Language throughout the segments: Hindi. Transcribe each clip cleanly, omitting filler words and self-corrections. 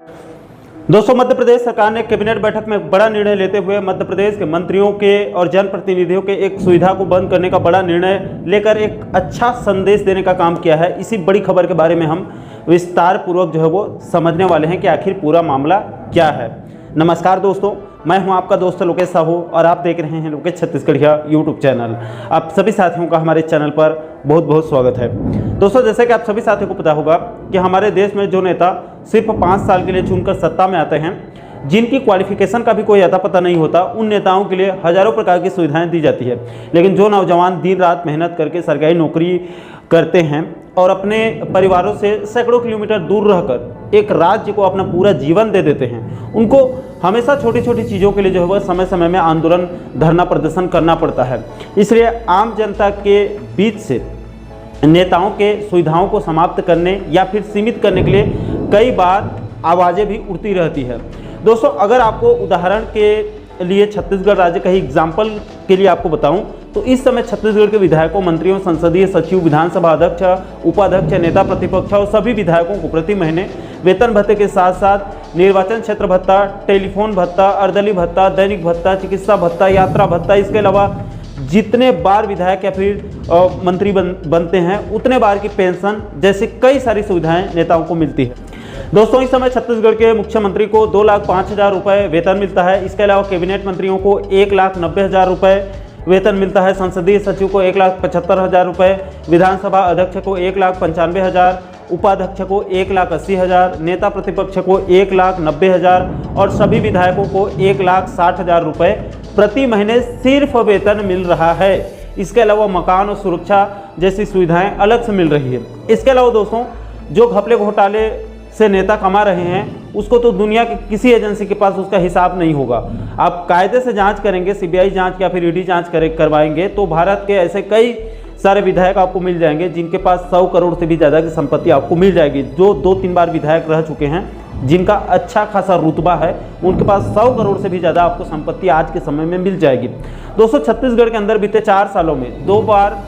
दोस्तों, मध्य प्रदेश सरकार ने कैबिनेट बैठक में बड़ा निर्णय लेते हुए मध्य प्रदेश के मंत्रियों के और जनप्रतिनिधियों के एक सुविधा को बंद करने का बड़ा निर्णय लेकर एक अच्छा संदेश देने का काम किया है। इसी बड़ी खबर के बारे में हम विस्तार पूर्वक जो है वो समझने वाले हैं कि आखिर पूरा मामला क्या है। नमस्कार दोस्तों, मैं हूं आपका दोस्त लोकेश साहू और आप देख रहे हैं लोकेश छत्तीसगढ़िया यूट्यूब चैनल। आप सभी साथियों का हमारे चैनल पर बहुत बहुत स्वागत है। दोस्तों, जैसे कि आप सभी साथियों को पता होगा कि हमारे देश में जो नेता सिर्फ 5 साल के लिए चुनकर सत्ता में आते हैं, जिनकी क्वालिफिकेशन का भी कोई अता पता नहीं होता, उन नेताओं के लिए हजारों प्रकार की सुविधाएं दी जाती है। लेकिन जो नौजवान दिन रात मेहनत करके सरकारी नौकरी करते हैं और अपने परिवारों से सैकड़ों किलोमीटर दूर रहकर एक राज्य को अपना पूरा जीवन दे देते हैं, उनको हमेशा छोटी छोटी चीज़ों के लिए जो है वह समय समय में आंदोलन, धरना प्रदर्शन करना पड़ता है। इसलिए आम जनता के बीच से नेताओं के सुविधाओं को समाप्त करने या फिर सीमित करने के लिए कई बार आवाज़ें भी उठती रहती है। दोस्तों, अगर आपको उदाहरण के लिए छत्तीसगढ़ राज्य का ही एग्जाम्पल के लिए आपको बताऊं तो इस समय छत्तीसगढ़ के विधायकों, मंत्रियों, संसदीय सचिव, विधानसभा अध्यक्ष, उपाध्यक्ष, नेता प्रतिपक्ष और सभी विधायकों को प्रति महीने वेतन भत्ते के साथ साथ निर्वाचन क्षेत्र भत्ता, टेलीफोन भत्ता, अर्दली भत्ता, दैनिक भत्ता, चिकित्सा भत्ता, यात्रा भत्ता, इसके अलावा जितने बार विधायक या फिर मंत्री बनते हैं उतने बार की पेंशन जैसी कई सारी सुविधाएं नेताओं को मिलती है। दोस्तों, इस समय छत्तीसगढ़ के मुख्यमंत्री को 2,05,000 रुपये वेतन मिलता है। इसके अलावा कैबिनेट मंत्रियों को 1,90,000 रुपये वेतन मिलता है। संसदीय सचिव को 1,75,000 रुपये, विधानसभा अध्यक्ष को 1,95,000, उपाध्यक्ष को 1,80,000, नेता प्रतिपक्ष को 1,90,000 और सभी विधायकों को 1,60,000 रुपये प्रति महीने सिर्फ वेतन मिल रहा है। इसके अलावा मकान और सुरक्षा जैसी सुविधाएं अलग से मिल रही है। इसके अलावा दोस्तों, जो घपले घोटाले से नेता कमा रहे हैं उसको तो दुनिया की किसी एजेंसी के पास उसका हिसाब नहीं होगा। आप कायदे से जांच करेंगे, सीबीआई जांच या फिर ईडी जांच करवाएंगे तो भारत के ऐसे कई सारे विधायक आपको मिल जाएंगे जिनके पास 100 करोड़ से भी ज़्यादा की संपत्ति आपको मिल जाएगी। जो 2-3 बार विधायक रह चुके हैं, जिनका अच्छा खासा रुतबा है, उनके पास 100 करोड़ से भी ज़्यादा आपको संपत्ति आज के समय में मिल जाएगी। दोस्तों, छत्तीसगढ़ के अंदर बीते 4 सालों में 2 बार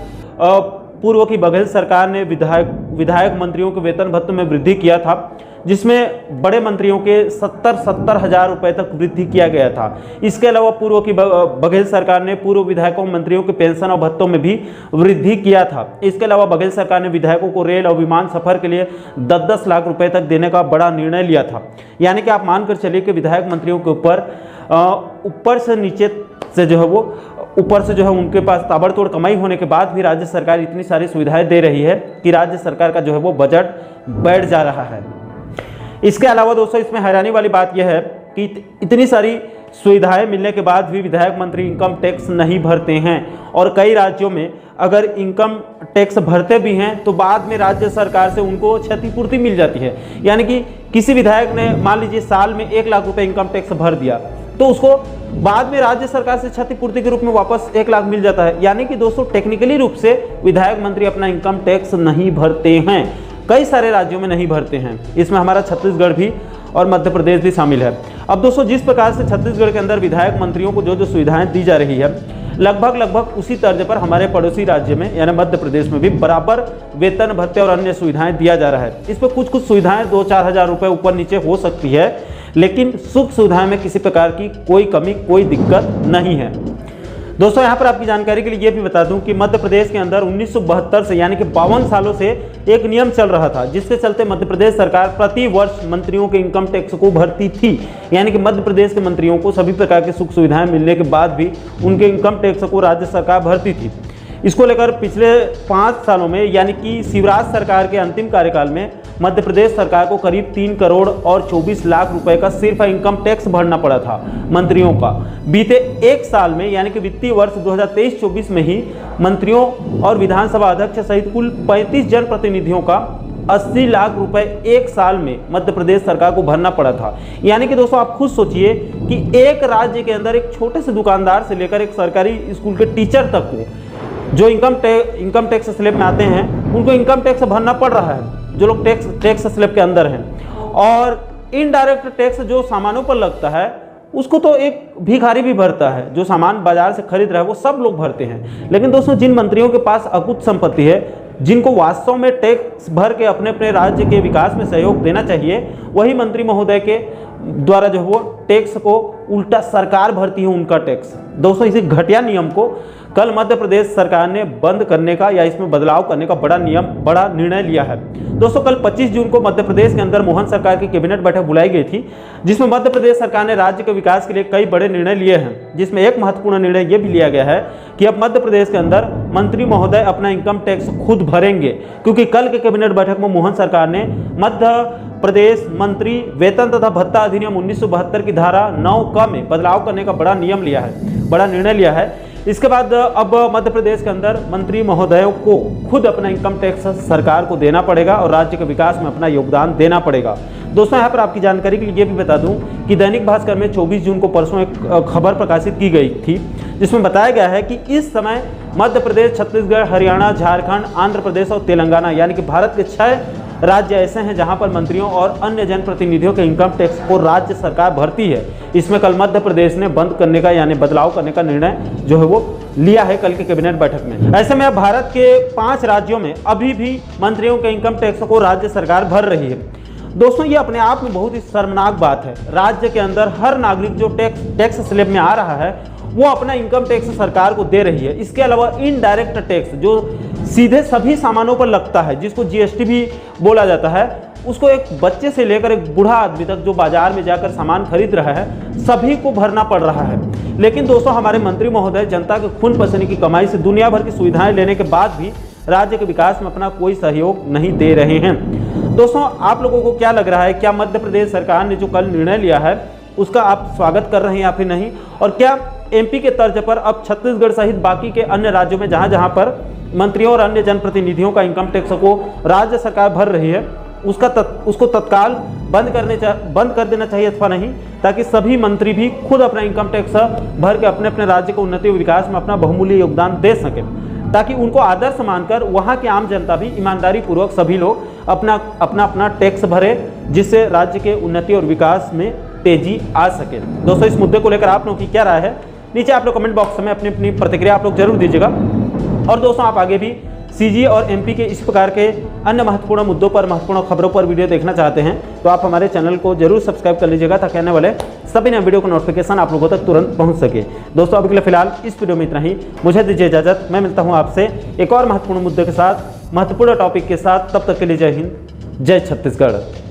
पूर्व की बघेल सरकार ने विधायक मंत्रियों के वेतन भत्ते में वृद्धि किया था, जिसमें बड़े मंत्रियों के 70 हज़ार रुपये तक वृद्धि किया गया था। इसके अलावा पूर्व की बघेल सरकार ने पूर्व विधायकों मंत्रियों के पेंशन और भत्तों में भी वृद्धि किया था। इसके अलावा बघेल सरकार ने विधायकों को रेल और विमान सफर के लिए 10-10 लाख रुपए तक देने का बड़ा निर्णय लिया था। यानी कि आप मानकर चलिए कि विधायक मंत्रियों के ऊपर से नीचे से जो है वो उनके पास ताबड़तोड़ कमाई होने के बाद भी राज्य सरकार इतनी सारी सुविधाएं दे रही है कि राज्य सरकार का जो है वो बजट बैठ जा रहा है। इसके अलावा दोस्तों, इसमें हैरानी वाली बात यह है कि इतनी सारी सुविधाएं मिलने के बाद भी विधायक मंत्री इनकम टैक्स नहीं भरते हैं और कई राज्यों में अगर इनकम टैक्स भरते भी हैं तो बाद में राज्य सरकार से उनको क्षतिपूर्ति मिल जाती है। यानी कि किसी विधायक ने मान लीजिए साल में 1 लाख रुपए इनकम टैक्स भर दिया तो उसको बाद में राज्य सरकार से क्षतिपूर्ति के रूप में वापस 1 लाख मिल जाता है। यानी कि दोस्तों, टेक्निकली रूप से विधायक मंत्री अपना इनकम टैक्स नहीं भरते हैं, कई सारे राज्यों में नहीं भरते हैं। इसमें हमारा छत्तीसगढ़ भी और मध्य प्रदेश भी शामिल है। अब दोस्तों, जिस प्रकार से छत्तीसगढ़ के अंदर विधायक मंत्रियों को जो सुविधाएं दी जा रही है, लगभग उसी तर्ज पर हमारे पड़ोसी राज्य में यानी मध्य प्रदेश में भी बराबर वेतन भत्ते और अन्य सुविधाएं दिया जा रहा है। इस पर कुछ सुविधाएं 2-4 हज़ार रुपये ऊपर नीचे हो सकती है, लेकिन सुख सुविधाएं में किसी प्रकार की कोई कमी, कोई दिक्कत नहीं है। दोस्तों, यहाँ पर आपकी जानकारी के लिए ये भी बता दूं कि मध्य प्रदेश के अंदर 1972 से यानी कि 52 सालों से एक नियम चल रहा था, जिसके चलते मध्य प्रदेश सरकार प्रति वर्ष मंत्रियों के इनकम टैक्स को भरती थी। यानी कि मध्य प्रदेश के मंत्रियों को सभी प्रकार की सुख सुविधाएं मिलने के बाद भी उनके इनकम टैक्स को राज्य सरकार भरती थी। इसको लेकर पिछले 5 सालों में यानी कि शिवराज सरकार के अंतिम कार्यकाल में मध्य प्रदेश सरकार को करीब 3 करोड़ और 24 लाख रुपए का सिर्फ इनकम टैक्स भरना पड़ा था मंत्रियों का। बीते 1 साल में यानी कि वित्तीय वर्ष 2023-24 में ही मंत्रियों और विधानसभा अध्यक्ष सहित कुल 35 जनप्रतिनिधियों का 80 लाख रुपए 1 साल में मध्य प्रदेश सरकार को भरना पड़ा था। यानी कि दोस्तों, आप खुद सोचिए कि एक राज्य के अंदर एक छोटे से दुकानदार से लेकर एक सरकारी स्कूल के टीचर तक को जो इनकम टैक्स स्लैब में आते हैं, उनको इनकम टैक्स भरना पड़ रहा है, जो लोग टैक्स स्लैब के अंदर हैं। और इनडायरेक्ट टैक्स जो सामानों पर लगता है उसको तो एक भिखारी भी भरता है, जो सामान बाजार से खरीद रहा है वो सब लोग भरते हैं। लेकिन दोस्तों, जिन मंत्रियों के पास अकुत संपत्ति है, जिनको वास्तव में टैक्स भर के अपने अपने राज्य के विकास में सहयोग देना चाहिए, वही मंत्री महोदय के द्वारा जो वो टैक्स को उल्टा सरकार भरती है उनका टैक्स। दोस्तों, इसी घटिया नियम को कल मध्य प्रदेश सरकार ने बंद करने का या इसमें बदलाव करने का बड़ा निर्णय लिया है। दोस्तों, कल 25 जून को मध्य प्रदेश के अंदर मोहन सरकार की कैबिनेट बैठक बुलाई गई थी, जिसमें मध्य प्रदेश सरकार ने राज्य के विकास के लिए कई बड़े निर्णय लिए हैं, जिसमें एक महत्वपूर्ण निर्णय यह भी लिया गया है कि अब मध्य प्रदेश के अंदर मंत्री महोदय अपना इनकम टैक्स खुद भरेंगे, क्योंकि कल के कैबिनेट बैठक में मोहन सरकार ने मध्य प्रदेश मंत्री वेतन तथा भत्ता अधिनियम 1972 की धारा 9 में बदलाव करने का बड़ा निर्णय लिया है। इसके बाद अब मध्य प्रदेश के अंदर मंत्री महोदयों को खुद अपना इनकम टैक्स सरकार को देना पड़ेगा और राज्य के विकास में अपना योगदान देना पड़ेगा। दोस्तों, यहाँ पर आपकी जानकारी के लिए ये भी बता दूं कि दैनिक भास्कर में 24 जून को परसों एक खबर प्रकाशित की गई थी, जिसमें बताया गया है कि इस समय मध्य प्रदेश, छत्तीसगढ़, हरियाणा, झारखंड, आंध्र प्रदेश और तेलंगाना यानी कि भारत के 6 राज्य ऐसे हैं जहां पर मंत्रियों और अन्य जनप्रतिनिधियों के इनकम टैक्स को राज्य सरकार भरती है। इसमें कल मध्य प्रदेश ने बंद करने का यानी बदलाव करने का निर्णय जो है वो लिया है कल के कैबिनेट बैठक में। ऐसे में अब भारत के 5 राज्यों में अभी भी मंत्रियों के इनकम टैक्स को राज्य सरकार भर रही है। दोस्तों, ये अपने आप में बहुत ही शर्मनाक बात है। राज्य के अंदर हर नागरिक जो टैक्स स्लैब में आ रहा है वो अपना इनकम टैक्स सरकार को दे रही है। इसके अलावा इनडायरेक्ट टैक्स जो सीधे सभी सामानों पर लगता है, जिसको जीएसटी भी बोला जाता है, उसको एक बच्चे से लेकर एक बूढ़ा आदमी तक जो बाजार में जाकर सामान खरीद रहा है, सभी को भरना पड़ रहा है। लेकिन दोस्तों, हमारे मंत्री महोदय जनता के खून पसीने की कमाई से दुनिया भर की सुविधाएं लेने के बाद भी राज्य के विकास में अपना कोई सहयोग नहीं दे रहे हैं। दोस्तों, आप लोगों को क्या लग रहा है, क्या मध्य प्रदेश सरकार ने जो कल निर्णय लिया है उसका आप स्वागत कर रहे हैं या फिर नहीं? और क्या एमपी के तर्ज पर अब छत्तीसगढ़ सहित बाकी के अन्य राज्यों में जहां जहां पर मंत्रियों और अन्य जनप्रतिनिधियों का इनकम टैक्स को राज्य सरकार भर रही है उसको तत्काल बंद कर देना चाहिए अथवा नहीं, ताकि सभी मंत्री भी खुद अपना इनकम टैक्स भर के अपने अपने राज्य को उन्नति और विकास में अपना बहुमूल्य योगदान दे सकें, ताकि उनको आदर्श मानकर वहाँ की आम जनता भी ईमानदारी पूर्वक सभी लोग अपना टैक्स भरे, जिससे राज्य के उन्नति और विकास में तेजी आ सके। दोस्तों, इस मुद्दे को लेकर आप लोगों की क्या राय है, नीचे आप लोग कमेंट बॉक्स में अपनी अपनी प्रतिक्रिया आप लोग जरूर दीजिएगा। और दोस्तों, आप आगे भी सीजी और एमपी के इस प्रकार के अन्य महत्वपूर्ण मुद्दों पर, महत्वपूर्ण खबरों पर वीडियो देखना चाहते हैं तो आप हमारे चैनल को जरूर सब्सक्राइब कर लीजिएगा, ताकि आने वाले सभी नए वीडियो का नोटिफिकेशन आप लोगों तक तुरंत पहुंच सके। दोस्तों, अभी के लिए फिलहाल इस वीडियो में इतना ही। मुझे दीजिए इजाजत, मैं मिलता हूं आपसे एक और महत्वपूर्ण मुद्दे के साथ, महत्वपूर्ण टॉपिक के साथ। तब तक के लिए जय हिंद, जय छत्तीसगढ़।